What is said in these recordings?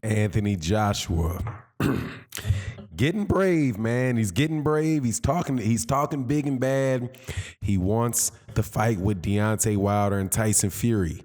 Anthony Joshua. Getting brave, man. He's getting brave. He's talking big and bad. He wants the fight with Deontay Wilder and Tyson Fury.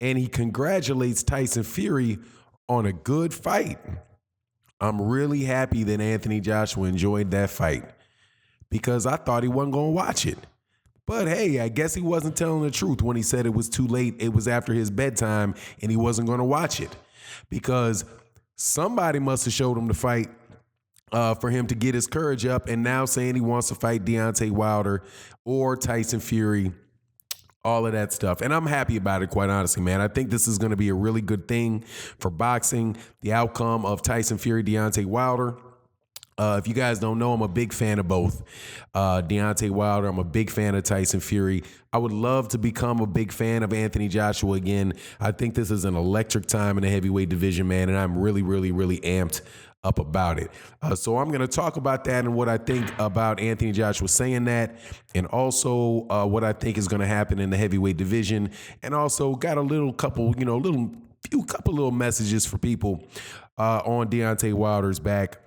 And he congratulates Tyson Fury on a good fight. I'm really happy that Anthony Joshua enjoyed that fight because I thought he wasn't going to watch it. But hey, I guess he wasn't telling the truth when he said it was too late. It was after his bedtime and he wasn't going to watch it because somebody must have showed him the fight for him to get his courage up, and now saying he wants to fight Deontay Wilder or Tyson Fury, all of that stuff. And I'm happy about it, quite honestly, man. I think this is going to be a really good thing for boxing, the outcome of Tyson Fury, Deontay Wilder. If you guys don't know, I'm a big fan of both Deontay Wilder. I'm a big fan of Tyson Fury. I would love to become a big fan of Anthony Joshua again. I think this is an electric time in the heavyweight division, man, and I'm really, really, really amped up about it. So I'm going to talk about that and what I think about Anthony Joshua saying that, and also what I think is going to happen in the heavyweight division, and also got a couple little messages for people on Deontay Wilder's back.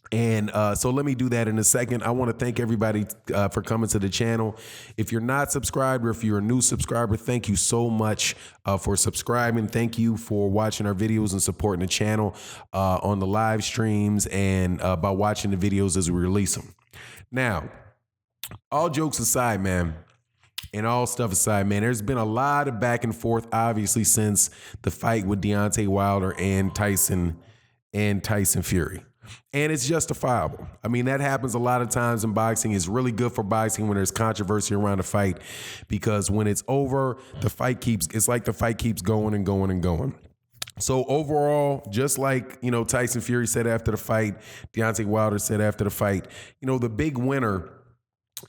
And so let me do that in a second. I want to thank everybody for coming to the channel. If you're not subscribed or if you're a new subscriber, thank you so much for subscribing. Thank you for watching our videos and supporting the channel on the live streams and by watching the videos as we release them. Now, all jokes aside, man, and all stuff aside, man, there's been a lot of back and forth, obviously, since the fight with Deontay Wilder and Tyson Fury. And it's justifiable. I mean, that happens a lot of times in boxing. It's really good for boxing when there's controversy around a fight, because when it's over, it's like the fight keeps going and going and going. So overall, just like, Tyson Fury said after the fight, Deontay Wilder said after the fight, the big winner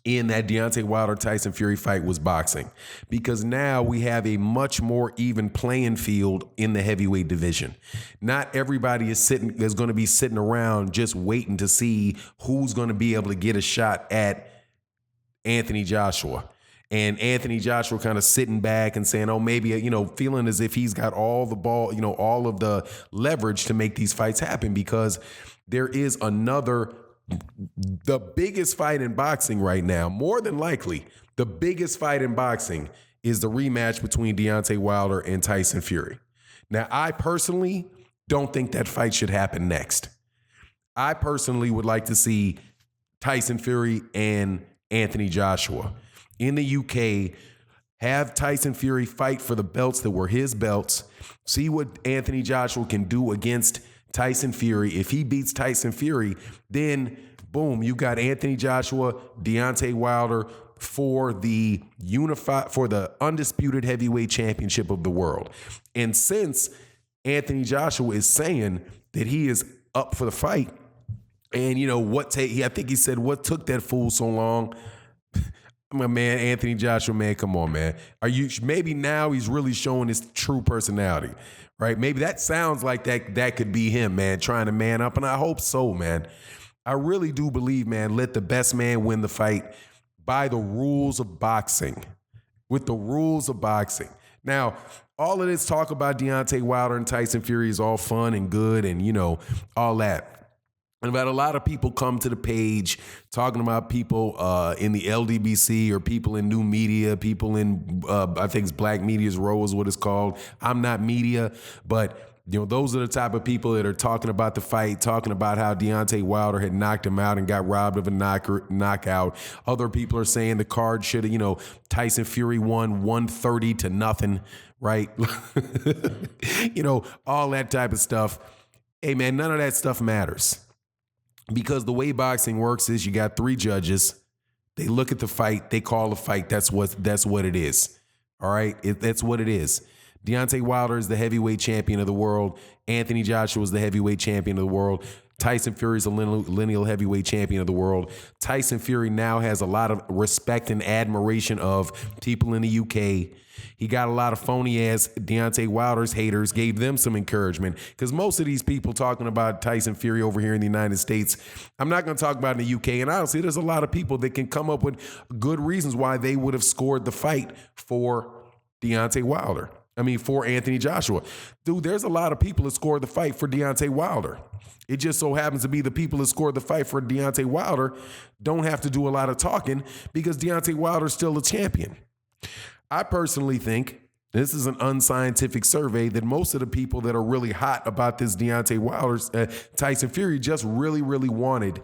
in that Deontay Wilder-Tyson Fury fight was boxing, because now we have a much more even playing field in the heavyweight division. Not everybody is going to be sitting around just waiting to see who's going to be able to get a shot at Anthony Joshua. And Anthony Joshua kind of sitting back and saying, oh, maybe, feeling as if he's got all the ball, all of the leverage to make these fights happen, because there is the biggest fight in boxing right now, more than likely, the biggest fight in boxing is the rematch between Deontay Wilder and Tyson Fury. Now, I personally don't think that fight should happen next. I personally would like to see Tyson Fury and Anthony Joshua in the UK, have Tyson Fury fight for the belts that were his belts, see what Anthony Joshua can do against Tyson Fury. If he beats Tyson Fury, then boom, you got Anthony Joshua, Deontay Wilder for the undisputed heavyweight championship of the world. And since Anthony Joshua is saying that he is up for the fight, and I think he said, what took that fool so long? My man, Anthony Joshua, man, come on, man. Maybe now he's really showing his true personality, right? Maybe that sounds like that could be him, man, trying to man up, and I hope so, man. I really do believe, man, let the best man win the fight by the rules of boxing, with the rules of boxing. Now, all of this talk about Deontay Wilder and Tyson Fury is all fun and good and, all that. And about a lot of people come to the page talking about people in the LDBC or people in new media, people in, I think it's Black Media's Row is what it's called. I'm not media, but those are the type of people that are talking about the fight, talking about how Deontay Wilder had knocked him out and got robbed of a knockout. Other people are saying the card should have, Tyson Fury won 130-0, right? All that type of stuff. Hey, man, none of that stuff matters. Because the way boxing works is you got 3 judges. They look at the fight. They call the fight. That's what it is. All right? That's what it is. Deontay Wilder is the heavyweight champion of the world. Anthony Joshua is the heavyweight champion of the world. Tyson Fury is a lineal heavyweight champion of the world. Tyson Fury now has a lot of respect and admiration of people in the UK. He got a lot of phony-ass Deontay Wilder's haters, gave them some encouragement. Because most of these people talking about Tyson Fury over here in the United States, I'm not going to talk about in the UK. And honestly, there's a lot of people that can come up with good reasons why they would have scored the fight for Deontay Wilder. for Anthony Joshua. Dude, there's a lot of people that scored the fight for Deontay Wilder. It just so happens to be the people that scored the fight for Deontay Wilder don't have to do a lot of talking because Deontay Wilder's still a champion. I personally think, this is an unscientific survey, that most of the people that are really hot about this Deontay Wilder, Tyson Fury just really, really wanted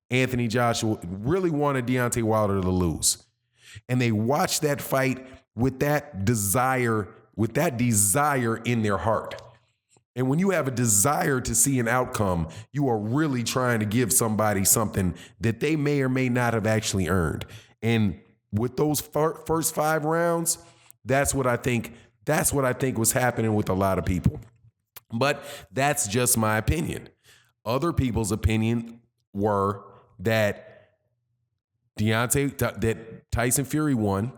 Anthony Joshua, really wanted Deontay Wilder to lose. And they watched that fight with that desire in their heart. And when you have a desire to see an outcome, you are really trying to give somebody something that they may or may not have actually earned. And with those first 5 rounds, that's what I think was happening with a lot of people. But that's just my opinion. Other people's opinion were that Tyson Fury won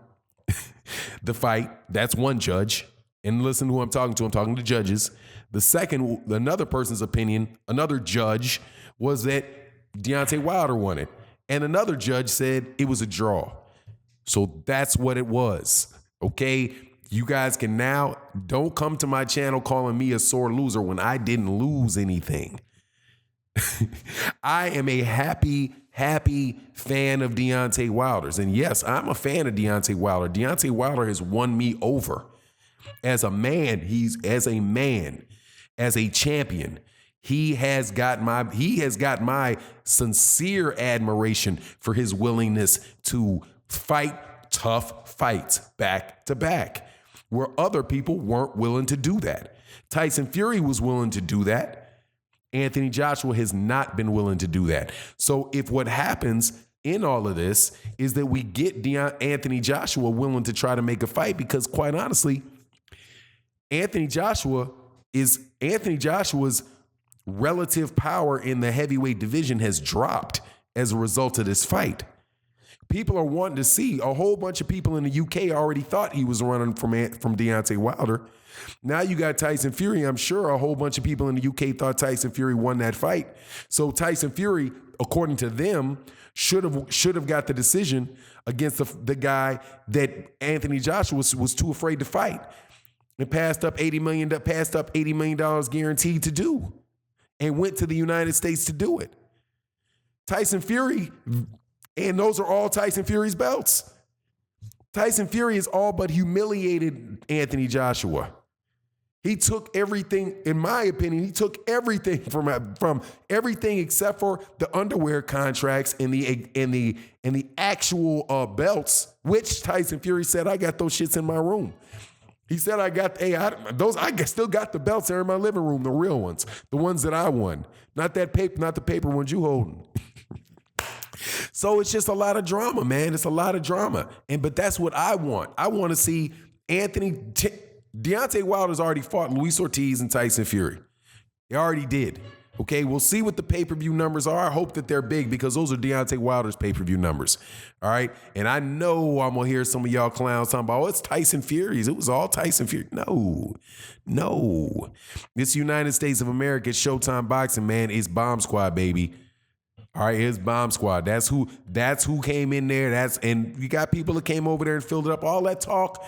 the fight. That's one judge. And listen to who I'm talking to. I'm talking to judges. Another person's opinion, another judge, was that Deontay Wilder won it. And another judge said it was a draw. So that's what it was. Okay? You guys can now, don't come to my channel calling me a sore loser when I didn't lose anything. I am a happy fan of Deontay Wilder's. And yes, I'm a fan of Deontay Wilder. Deontay Wilder has won me over. As a man, as a champion, he has got my sincere admiration for his willingness to fight tough fights back to back, where other people weren't willing to do that. Tyson Fury was willing to do that. Anthony Joshua has not been willing to do that. So if what happens in all of this is that we get Anthony Joshua willing to try to make a fight, because quite honestly, Anthony Joshua's relative power in the heavyweight division has dropped as a result of this fight. People are wanting to see. A whole bunch of people in the UK already thought he was running from Deontay Wilder. Now you got Tyson Fury. I'm sure a whole bunch of people in the UK thought Tyson Fury won that fight. So Tyson Fury, according to them, should have got the decision against the guy that Anthony Joshua was too afraid to fight, and passed up $80 million guaranteed to do, and went to the United States to do it. Tyson Fury, and those are all Tyson Fury's belts. Tyson Fury has all but humiliated Anthony Joshua. He took everything, in my opinion, from everything except for the underwear contracts and the actual belts, which Tyson Fury said, I got those shits in my room. He said, I still got the belts there in my living room, the real ones, the ones that I won, not the paper ones you holding. So it's just a lot of drama, man. It's a lot of drama. But that's what I want. I want to see Deontay Wilder's already fought Luis Ortiz and Tyson Fury. He already did. Okay, we'll see what the pay-per-view numbers are. I hope that they're big, because those are Deontay Wilder's pay-per-view numbers. All right? And I know I'm going to hear some of y'all clowns talking about, it's Tyson Fury's. It was all Tyson Fury. No. This United States of America, Showtime Boxing, man, it's Bomb Squad, baby. All right, it's Bomb Squad. That's who came in there. And you got people that came over there and filled it up. All that talk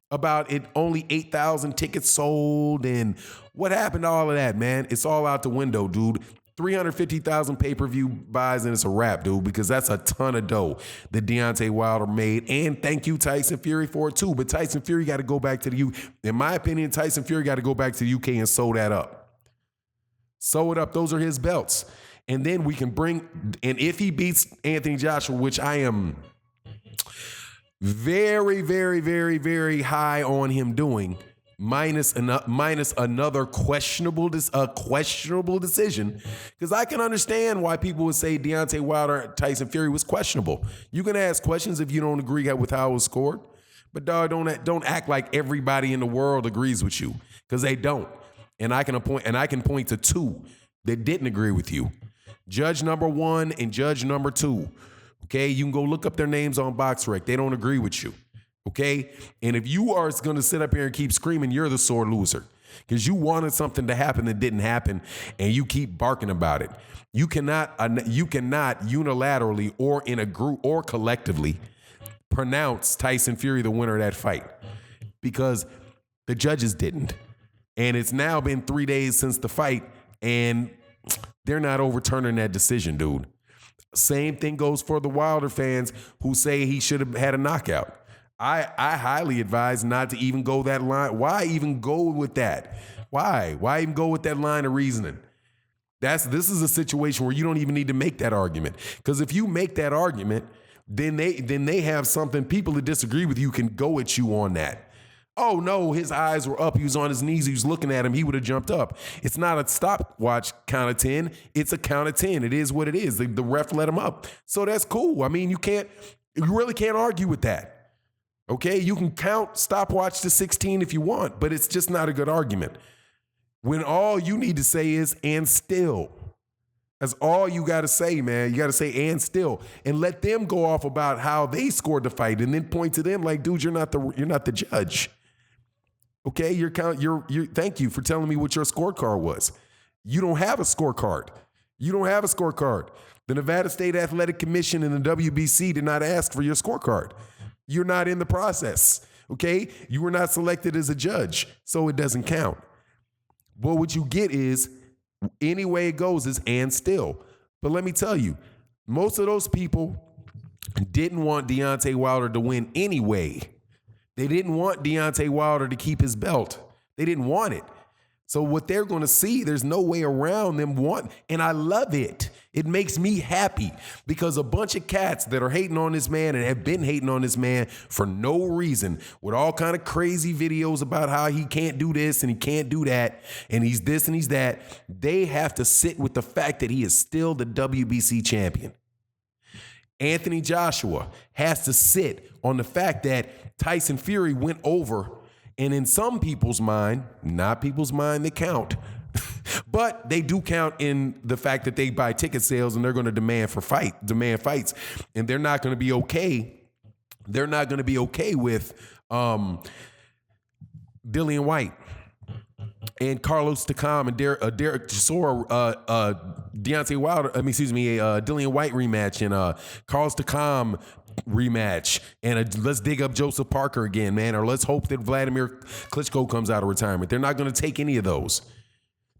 about it, only 8,000 tickets sold, and what happened to all of that, man? It's all out the window, dude. 350,000 pay-per-view buys, and it's a wrap, dude, because that's a ton of dough that Deontay Wilder made. And thank you, Tyson Fury, for it too. But Tyson Fury got to go back to the UK. In my opinion, Tyson Fury got to go back to the UK and sew that up. Sew it up. Those are his belts. And then we can and if he beats Anthony Joshua, which I am very, very, very, very high on him doing, minus another questionable decision, because I can understand why people would say Deontay Wilder, Tyson Fury was questionable. You can ask questions if you don't agree with how it was scored, but dog, don't act like everybody in the world agrees with you, because they don't. And I can point to 2 that didn't agree with you. Judge number 1 and judge number 2. Okay, you can go look up their names on BoxRec. They don't agree with you. Okay, and if you are going to sit up here and keep screaming, you're the sore loser, because you wanted something to happen that didn't happen, and you keep barking about it. You cannot unilaterally or in a group or collectively pronounce Tyson Fury the winner of that fight, because The judges didn't. And it's now been 3 days since the fight, and they're not overturning that decision, dude. Same thing goes for the Wilder fans who say he should have had a knockout. I highly advise not to even go that line. Why even go with that? Why? Why even go with that line of reasoning? This is a situation where you don't even need to make that argument. Because if you make that argument, then they have something. People that disagree with you can go at you on that. Oh no, his eyes were up. He was on his knees. He was looking at him. He would have jumped up. It's not a stopwatch count of 10. It's a count of 10. It is what it is. The ref let him up. So that's cool. I mean, you really can't argue with that. Okay, you can count stopwatch to 16 if you want, but it's just not a good argument. When all you need to say is, and still. That's all you got to say, man. You got to say, and still. And let them go off about how they scored the fight and then point to them like, dude, you're not the judge. Okay, thank you for telling me what your scorecard was. You don't have a scorecard. You don't have a scorecard. The Nevada State Athletic Commission and the WBC did not ask for your scorecard. You're not in the process, okay? You were not selected as a judge, so it doesn't count. But what you get is, any way it goes is and still. But let me tell you, most of those people didn't want Deontay Wilder to win anyway. They didn't want Deontay Wilder to keep his belt. They didn't want it. So what they're going to see, there's no way around them and I love it. It makes me happy because a bunch of cats that are hating on this man and have been hating on this man for no reason with all kind of crazy videos about how he can't do this and he can't do that and he's this and he's that, they have to sit with the fact that he is still the WBC champion. Anthony Joshua has to sit on the fact that Tyson Fury went over, and in some people's mind, not people's mind that count, but they do count in the fact that they buy ticket sales and they're going to demand fights, and they're not going to be okay. They're not going to be okay with Dillian White and Carlos Takam and Derek Chisora, Deontay Wilder. Dillian White rematch and Carlos Takam rematch, and let's dig up Joseph Parker again, man, or let's hope that Vladimir Klitschko comes out of retirement. They're not going to take any of those.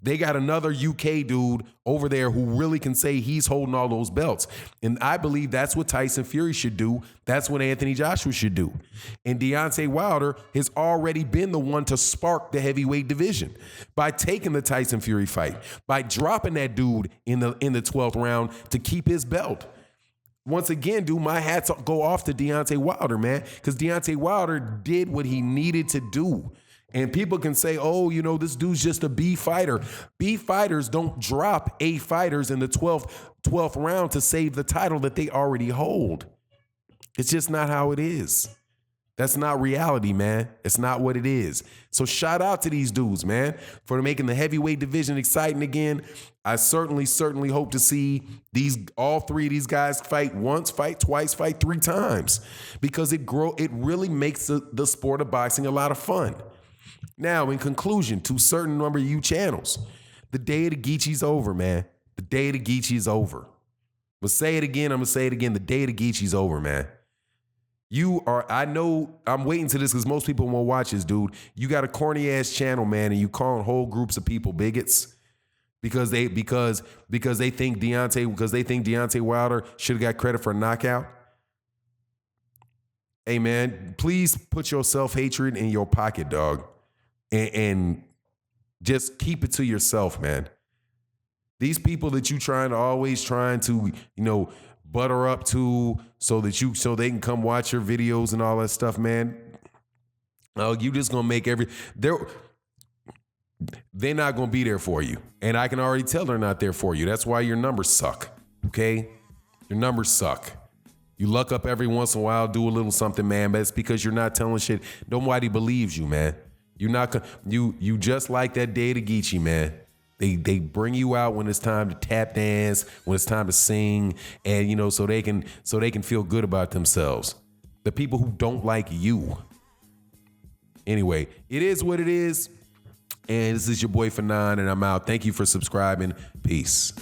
They got another UK dude over there who really can say he's holding all those belts. And I believe that's what Tyson Fury should do. That's what Anthony Joshua should do. And Deontay Wilder has already been the one to spark the heavyweight division by taking the Tyson Fury fight, by dropping that dude in the 12th round to keep his belt. Once again, dude, my hats go off to Deontay Wilder, man, because Deontay Wilder did what he needed to do. And people can say, oh, this dude's just a B fighter. B fighters don't drop A fighters in the 12th round to save the title that they already hold. It's just not how it is. That's not reality, man. It's not what it is. So shout out to these dudes, man, for making the heavyweight division exciting again. I certainly hope to see all three of these guys fight once, fight twice, fight 3 times, because it really makes the sport of boxing a lot of fun. Now, in conclusion, to a certain number of you channels, the day of the Geechee's over, man. The day of the Geechee is over. I'm going to say it again. The day of the Geechee's over, man. I know I'm waiting to this because most people won't watch this, dude. You got a corny ass channel, man, and you calling whole groups of people bigots because they think Deontay Wilder should have got credit for a knockout. Hey, man, please put your self-hatred in your pocket, dog. And just keep it to yourself, man. These people that you always trying to, butter up to so they can come watch your videos and all that stuff, man. You just gonna make they're not gonna be there for you. And I can already tell they're not there for you. That's why your numbers suck. Okay? Your numbers suck. You luck up every once in a while, do a little something, man, but it's because you're not telling shit. Nobody believes you, man. You're not you just like that day to Geechee, man. They bring you out when it's time to tap dance, when it's time to sing, and so they can feel good about themselves. The people who don't like you. Anyway, it is what it is. And this is your boy Fanon, and I'm out. Thank you for subscribing. Peace.